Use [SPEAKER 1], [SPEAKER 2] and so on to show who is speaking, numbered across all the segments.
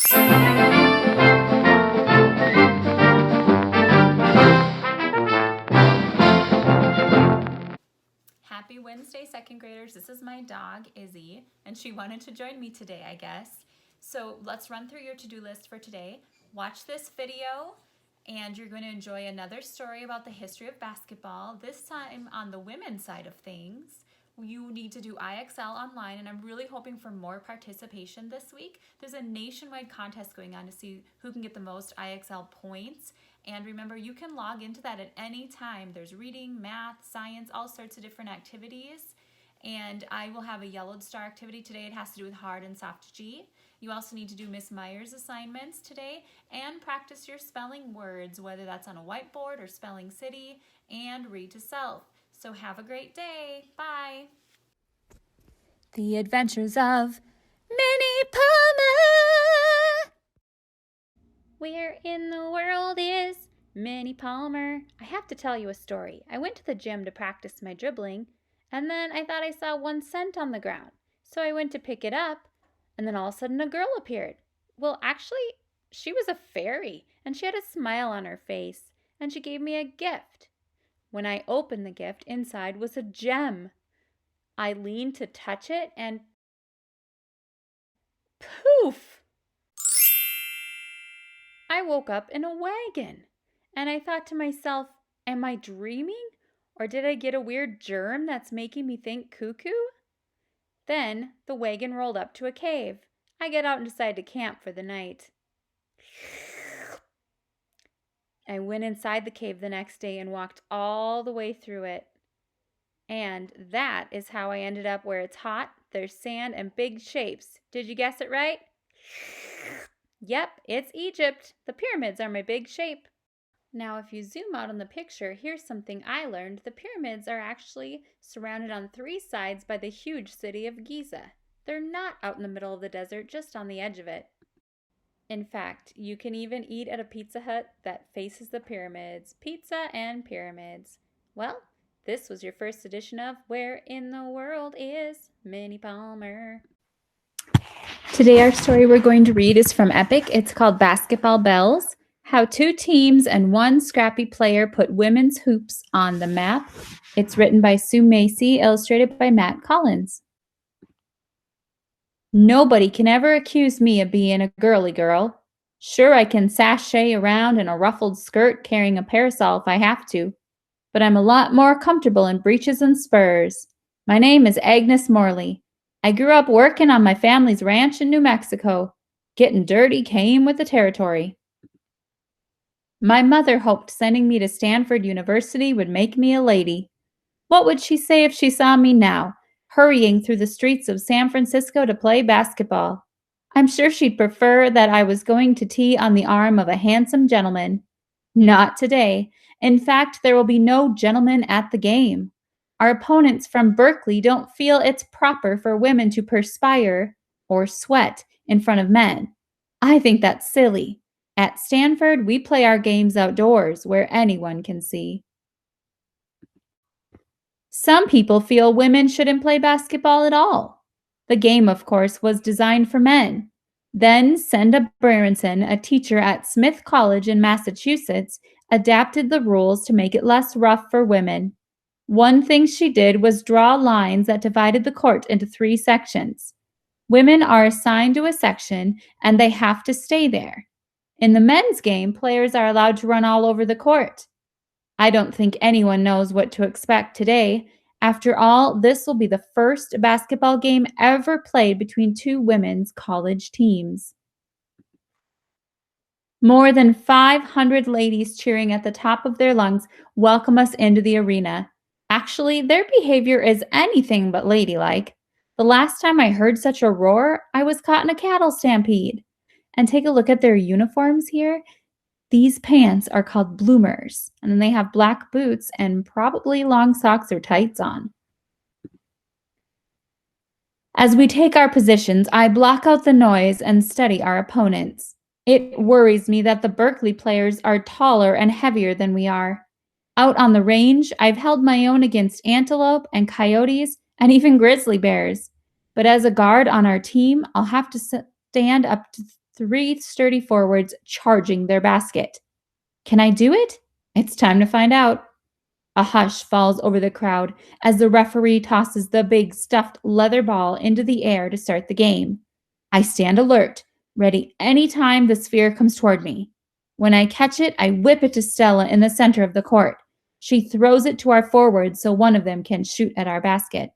[SPEAKER 1] Happy Wednesday, second graders. This is my dog, Izzy, and she wanted to join me today, I guess. So let's run through your to-do list for today. Watch this video, and you're going to enjoy another story about the history of basketball, this time on the women's side of things. You need to do IXL online, and I'm really hoping for more participation this week. There's a nationwide contest going on to see who can get the most IXL points. And remember, you can log into that at any time. There's reading, math, science, all sorts of different activities. And I will have a yellowed star activity today. It has to do with hard and soft G. You also need to do Miss Meyer's assignments today and practice your spelling words, whether that's on a whiteboard or Spelling City, and read to self. So have a great day. Bye. The Adventures of Minnie Palmer. Where in the world is Minnie Palmer? I have to tell you a story. I went to the gym to practice my dribbling, and then I thought I saw 1 cent on the ground. So I went to pick it up, and then all of a sudden a girl appeared. Well, actually, she was a fairy, and she had a smile on her face, and she gave me a gift. When I opened the gift, inside was a gem. I leaned to touch it, and poof! I woke up in a wagon, and I thought to myself, am I dreaming? Or did I get a weird germ that's making me think cuckoo? Then the wagon rolled up to a cave. I got out and decided to camp for the night. I went inside the cave the next day and walked all the way through it. And that is how I ended up where it's hot, there's sand, and big shapes. Did you guess it right? Yep, it's Egypt. The pyramids are my big shape. Now, if you zoom out on the picture, here's something I learned. The pyramids are actually surrounded on 3 sides by the huge city of Giza. They're not out in the middle of the desert, just on the edge of it. In fact, you can even eat at a Pizza Hut that faces the pyramids. Pizza and pyramids. Well, this was your first edition of Where in the World is Minnie Palmer? Today our story we're going to read is from Epic. It's called Basketball Bells. How 2 teams and 1 scrappy player put women's hoops on the map. It's written by Sue Macy, illustrated by Matt Collins. Nobody can ever accuse me of being a girly girl. Sure, I can sashay around in a ruffled skirt carrying a parasol if I have to, but I'm a lot more comfortable in breeches and spurs. My name is Agnes Morley. I grew up working on my family's ranch in New Mexico. Getting dirty came with the territory. My mother hoped sending me to Stanford University would make me a lady. What would she say if she saw me now, hurrying through the streets of San Francisco to play basketball? I'm sure she'd prefer that I was going to tea on the arm of a handsome gentleman. Not today. In fact, there will be no gentleman at the game. Our opponents from Berkeley don't feel it's proper for women to perspire or sweat in front of men. I think that's silly. At Stanford, we play our games outdoors where anyone can see. Some people feel women shouldn't play basketball at all. The game, of course, was designed for men. Then Senda Berenson, a teacher at Smith College in Massachusetts, adapted the rules to make it less rough for women. One thing she did was draw lines that divided the court into 3 sections. Women are assigned to a section, and they have to stay there. In the men's game, players are allowed to run all over the court. I don't think anyone knows what to expect today. After all, this will be the first basketball game ever played between 2 women's college teams. More than 500 ladies cheering at the top of their lungs welcome us into the arena. Actually, their behavior is anything but ladylike. The last time I heard such a roar, I was caught in a cattle stampede. And take a look at their uniforms here. These pants are called bloomers, and then they have black boots and probably long socks or tights on. As we take our positions, I block out the noise and study our opponents. It worries me that the Berkeley players are taller and heavier than we are. Out on the range, I've held my own against antelope and coyotes and even grizzly bears. But as a guard on our team, I'll have to stand up
[SPEAKER 2] 3 sturdy forwards charging their basket. Can I do it? It's time to find out. A hush falls over the crowd as the referee tosses the big stuffed leather ball into the air to start the game. I stand alert, ready any time the sphere comes toward me. When I catch it, I whip it to Stella in the center of the court. She throws it to our forwards so one of them can shoot at our basket.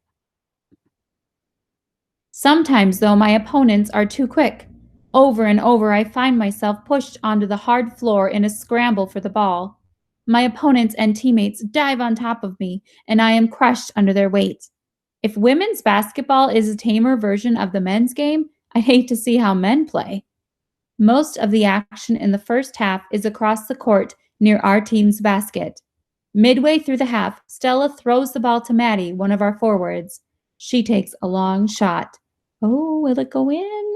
[SPEAKER 2] Sometimes, though, my opponents are too quick. Over and over, I find myself pushed onto the hard floor in a scramble for the ball. My opponents and teammates dive on top of me, and I am crushed under their weight. If women's basketball is a tamer version of the men's game, I hate to see how men play. Most of the action in the first half is across the court near our team's basket. Midway through the half, Stella throws the ball to Maddie, one of our forwards. She takes a long shot. Oh, will it go in?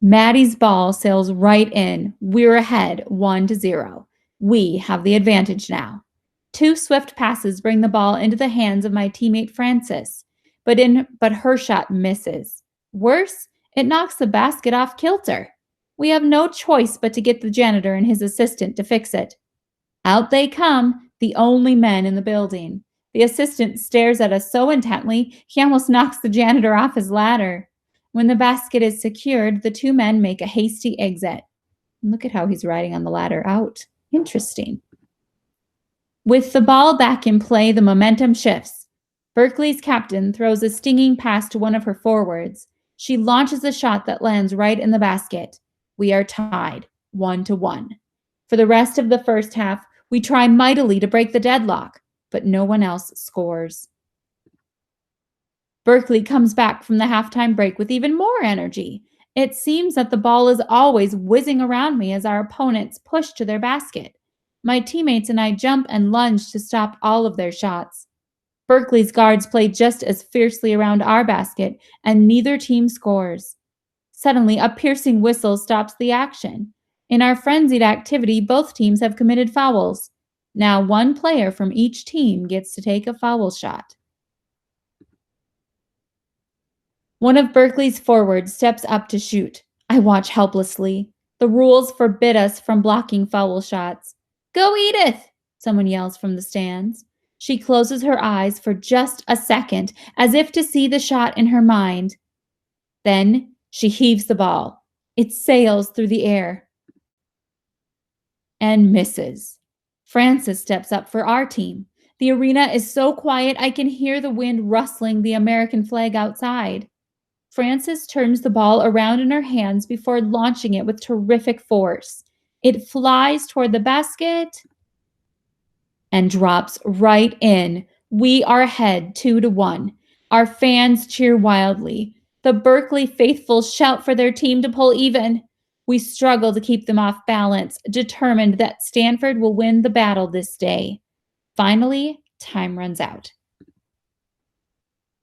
[SPEAKER 2] Maddie's ball sails right in. We're ahead 1-0. We have the advantage now. 2 swift passes bring the ball into the hands of my teammate Frances, but her shot misses. Worse, it knocks the basket off kilter. We have no choice but to get the janitor and his assistant to fix it. Out they come, the only men in the building. The assistant stares at us so intently, he almost knocks the janitor off his ladder. When the basket is secured, the 2 men make a hasty exit. Look at how he's riding on the ladder out. Interesting. With the ball back in play, the momentum shifts. Berkeley's captain throws a stinging pass to one of her forwards. She launches a shot that lands right in the basket. We are tied, 1-1. For the rest of the first half, we try mightily to break the deadlock, but no one else scores. Berkeley comes back from the halftime break with even more energy. It seems that the ball is always whizzing around me as our opponents push to their basket. My teammates and I jump and lunge to stop all of their shots. Berkeley's guards play just as fiercely around our basket, and neither team scores. Suddenly, a piercing whistle stops the action. In our frenzied activity, both teams have committed fouls. Now, 1 player from each team gets to take a foul shot. One of Berkeley's forwards steps up to shoot. I watch helplessly. The rules forbid us from blocking foul shots. Go, Edith! Someone yells from the stands. She closes her eyes for just a second, as if to see the shot in her mind. Then she heaves the ball. It sails through the air and misses. Frances steps up for our team. The arena is so quiet I can hear the wind rustling the American flag outside. Frances turns the ball around in her hands before launching it with terrific force. It flies toward the basket and drops right in. We are ahead 2-1. Our fans cheer wildly. The Berkeley faithful shout for their team to pull even. We struggle to keep them off balance, determined that Stanford will win the battle this day. Finally, time runs out.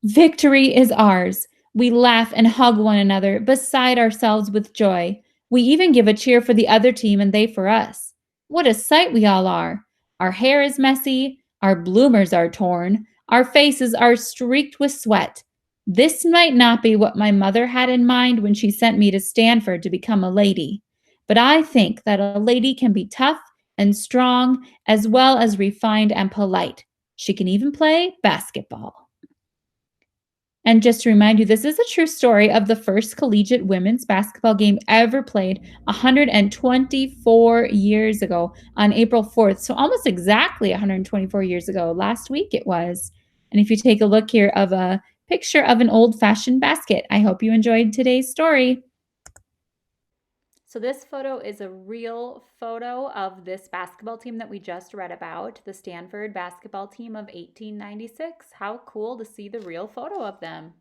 [SPEAKER 2] Victory is ours. We laugh and hug one another, beside ourselves with joy. We even give a cheer for the other team and they for us. What a sight we all are. Our hair is messy, our bloomers are torn, our faces are streaked with sweat. This might not be what my mother had in mind when she sent me to Stanford to become a lady, but I think that a lady can be tough and strong as well as refined and polite. She can even play basketball. And just to remind you, this is a true story of the first collegiate women's basketball game ever played 124 years ago on April 4th. So almost exactly 124 years ago. Last week it was. And if you take a look here of a picture of an old-fashioned basket, I hope you enjoyed today's story.
[SPEAKER 1] So this photo is a real photo of this basketball team that we just read about, the Stanford basketball team of 1896. How cool to see the real photo of them.